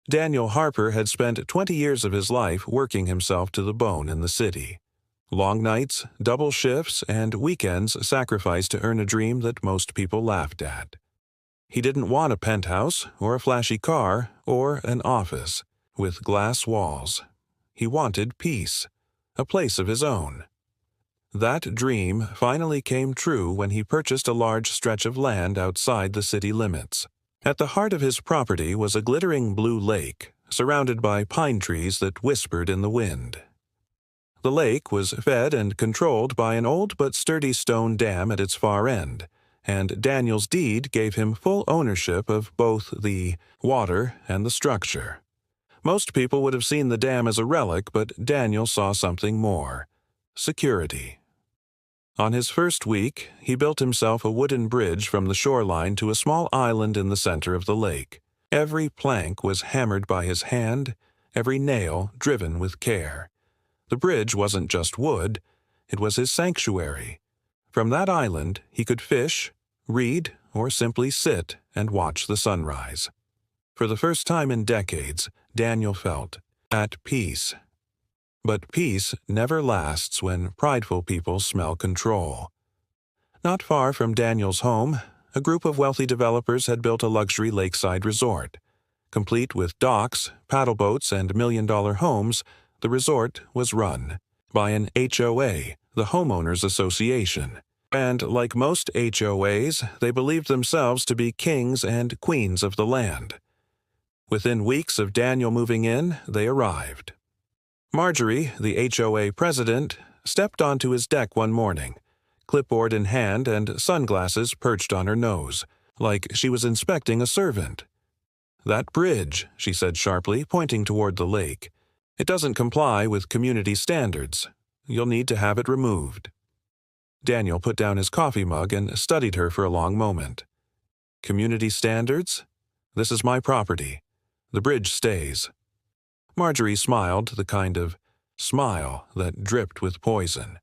Daniel Harper had spent 20 years of his life working himself to the bone in the city. Long nights, double shifts, and weekends sacrificed to earn a dream that most people laughed at. He didn't want a penthouse, or a flashy car, or an office with glass walls. He wanted peace, a place of his own. That dream finally came true when he purchased a large stretch of land outside the city limits. At the heart of his property was a glittering blue lake, surrounded by pine trees that whispered in the wind. The lake was fed and controlled by an old but sturdy stone dam at its far end, and Daniel's deed gave him full ownership of both the water and the structure. Most people would have seen the dam as a relic, but Daniel saw something more: security. On his first week, he built himself a wooden bridge from the shoreline to a small island in the center of the lake. Every plank was hammered by his hand, every nail driven with care. The bridge wasn't just wood, it was his sanctuary. From that island, he could fish, read, or simply sit and watch the sunrise. For the first time in decades, Daniel felt at peace. But peace never lasts when prideful people smell control. Not far from Daniel's home, a group of wealthy developers had built a luxury lakeside resort. Complete with docks, paddle boats, and million-dollar homes, the resort was run by an HOA, the Homeowners Association. And like most HOAs, they believed themselves to be kings and queens of the land. Within weeks of Daniel moving in, they arrived. Marjorie, the HOA president, stepped onto his deck one morning, clipboard in hand and sunglasses perched on her nose, like she was inspecting a servant. "That bridge," she said sharply, pointing toward the lake. "It doesn't comply with community standards. You'll need to have it removed." Daniel put down his coffee mug and studied her for a long moment. "Community standards? This is my property. The bridge stays." Marjorie smiled, the kind of smile that dripped with poison.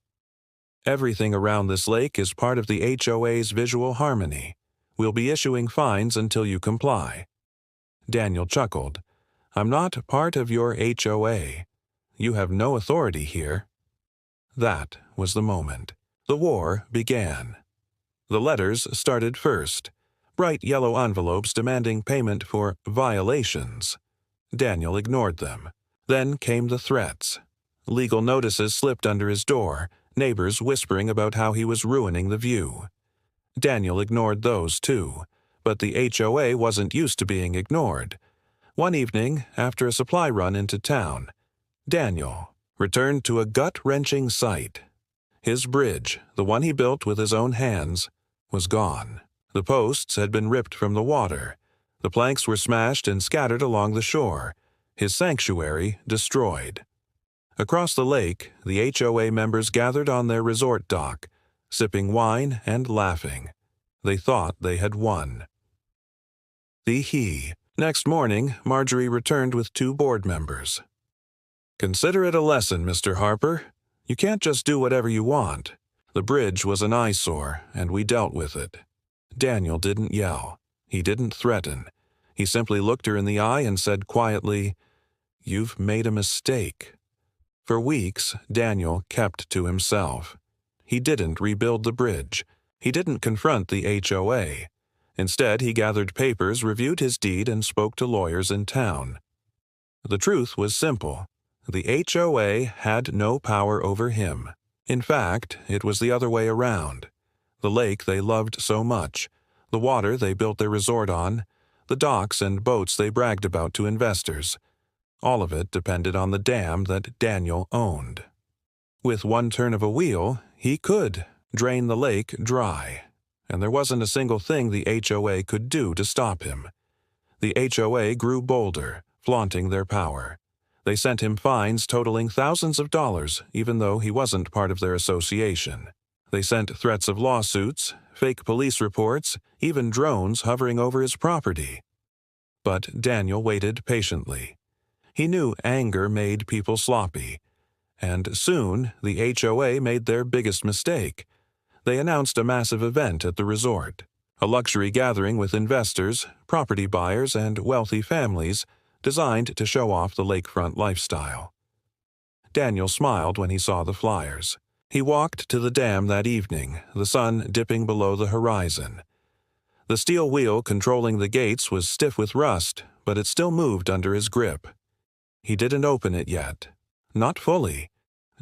"Everything around this lake is part of the HOA's visual harmony. We'll be issuing fines until you comply." Daniel chuckled. "I'm not part of your HOA. You have no authority here." That was the moment. The war began. The letters started first, bright yellow envelopes demanding payment for violations. Daniel ignored them. Then came the threats. Legal notices slipped under his door, neighbors whispering about how he was ruining the view. Daniel ignored those too, but the HOA wasn't used to being ignored. One evening, after a supply run into town, Daniel returned to a gut-wrenching sight. His bridge, the one he built with his own hands, was gone. The posts had been ripped from the water. The planks were smashed and scattered along the shore. His sanctuary destroyed. Across the lake, the HOA members gathered on their resort dock, sipping wine and laughing. They thought they had won. Next morning, Marjorie returned with 2 board members. "Consider it a lesson, Mr. Harper. You can't just do whatever you want. The bridge was an eyesore, and we dealt with it." Daniel didn't yell. He didn't threaten. He simply looked her in the eye and said quietly, "You've made a mistake." For weeks, Daniel kept to himself. He didn't rebuild the bridge. He didn't confront the HOA. Instead, he gathered papers, reviewed his deed, and spoke to lawyers in town. The truth was simple. The HOA had no power over him. In fact, it was the other way around. The lake they loved so much, the water they built their resort on, the docks and boats they bragged about to investors, all of it depended on the dam that Daniel owned. With one turn of a wheel, he could drain the lake dry, and there wasn't a single thing the HOA could do to stop him. The HOA grew bolder, flaunting their power. They sent him fines totaling thousands of dollars, even though he wasn't part of their association. They sent threats of lawsuits, fake police reports, even drones hovering over his property. But Daniel waited patiently. He knew anger made people sloppy. And soon, the HOA made their biggest mistake. They announced a massive event at the resort, a luxury gathering with investors, property buyers, and wealthy families designed to show off the lakefront lifestyle. Daniel smiled when he saw the flyers. He walked to the dam that evening, the sun dipping below the horizon. The steel wheel controlling the gates was stiff with rust, but it still moved under his grip. He didn't open it yet. Not fully.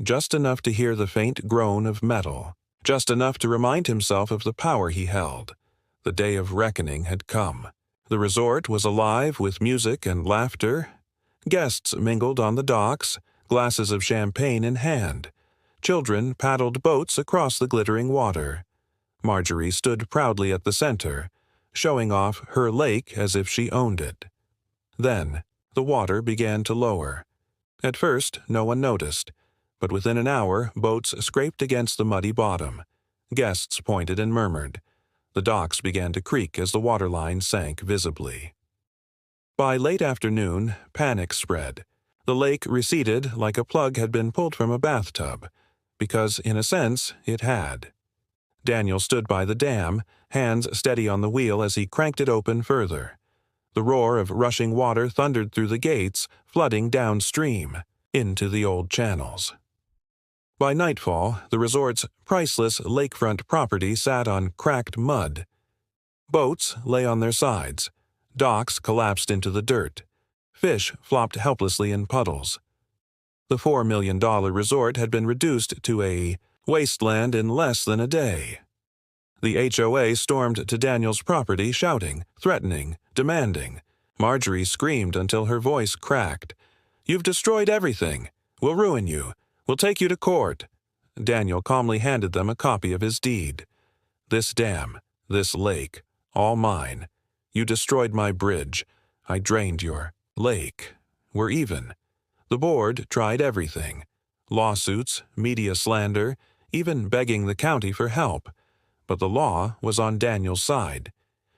Just enough to hear the faint groan of metal. Just enough to remind himself of the power he held. The day of reckoning had come. The resort was alive with music and laughter. Guests mingled on the docks, glasses of champagne in hand. Children paddled boats across the glittering water. Marjorie stood proudly at the center, showing off her lake as if she owned it. Then, the water began to lower. At first, no one noticed, but within an hour, boats scraped against the muddy bottom. Guests pointed and murmured. The docks began to creak as the waterline sank visibly. By late afternoon, panic spread. The lake receded like a plug had been pulled from a bathtub, because, in a sense, it had. Daniel stood by the dam, hands steady on the wheel as he cranked it open further. The roar of rushing water thundered through the gates, flooding downstream, into the old channels. By nightfall, the resort's priceless lakefront property sat on cracked mud. Boats lay on their sides. Docks collapsed into the dirt. Fish flopped helplessly in puddles. The $4 million resort had been reduced to a wasteland in less than a day. The HOA stormed to Daniel's property, shouting, threatening, demanding. Marjorie screamed until her voice cracked. "You've destroyed everything. We'll ruin you. We'll take you to court." Daniel calmly handed them a copy of his deed. "This dam, this lake, all mine. You destroyed my bridge. I drained your lake. We're even." The board tried everything. Lawsuits, media slander, even begging the county for help. But the law was on Daniel's side.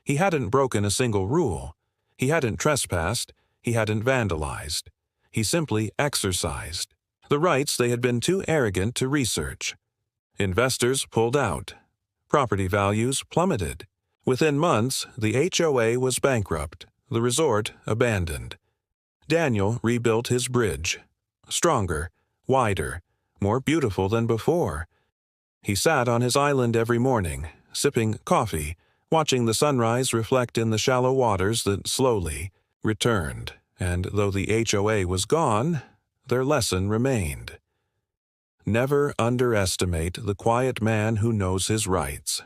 He hadn't broken a single rule. He hadn't trespassed. He hadn't vandalized. He simply exercised the rights they had been too arrogant to research. Investors pulled out. Property values plummeted. Within months, the HOA was bankrupt, the resort abandoned. Daniel rebuilt his bridge. Stronger, wider, more beautiful than before. He sat on his island every morning, sipping coffee, watching the sunrise reflect in the shallow waters that slowly returned, and though the HOA was gone, their lesson remained. Never underestimate the quiet man who knows his rights.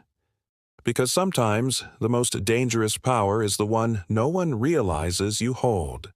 Because sometimes the most dangerous power is the one no one realizes you hold.